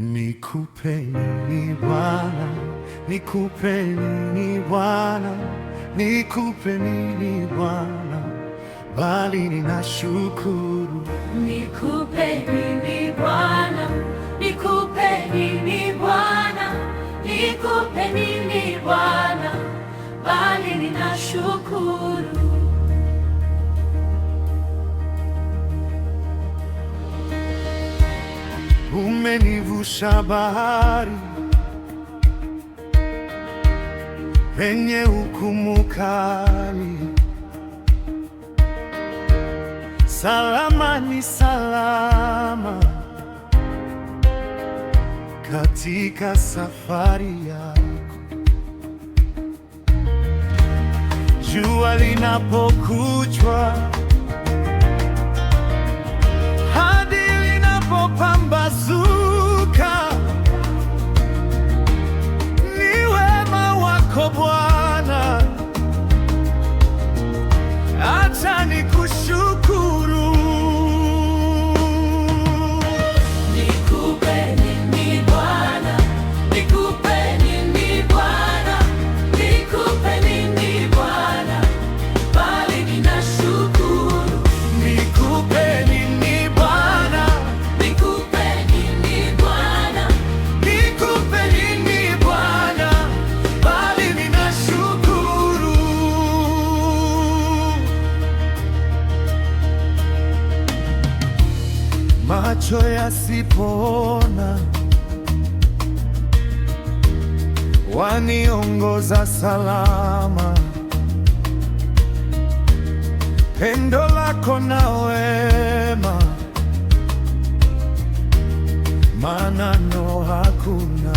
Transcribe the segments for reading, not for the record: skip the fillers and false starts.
Nikupe nini Bwana, nikupe nini Bwana, nikupe nini Bwana, bali ninashukuru. Nikupe nini Bwana, nikupe nini Bwana, nikupe nini Bwana, bali ninashukuru. Umenivusha bahari penye hukumu kali, salama ni salama katika safari yako. Jua linapokuchwa hadi linapopambazuka, ni wema wako Bwana, acha nikushukuru. Nikupe nini Bwana, nikupe nini Bwana, nikupe nini Bwana, bali ninashukuru. Nikupe nini Bwana, Nikupe nini Bwana, nikupe nini Bwana, bali ninashukuru. Macho yasipoona waniongoza salama, pendo lako na wema, maneno hakuna.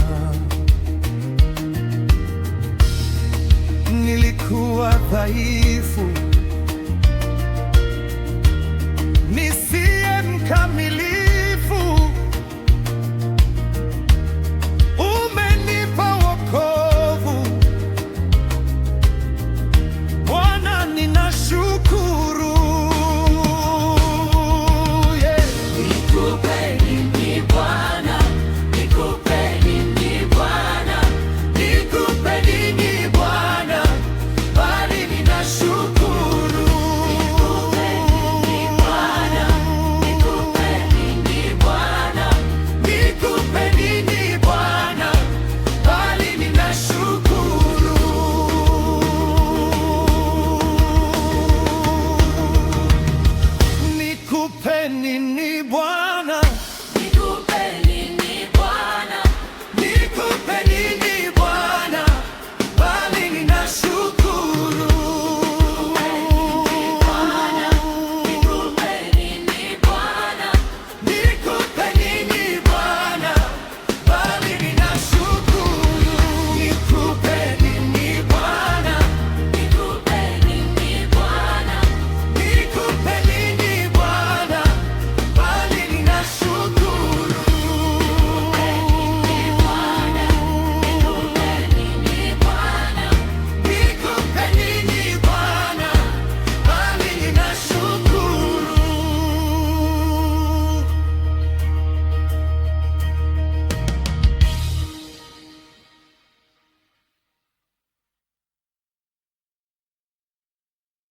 Nilikuwa dhaifu, nisiye mkamilifu,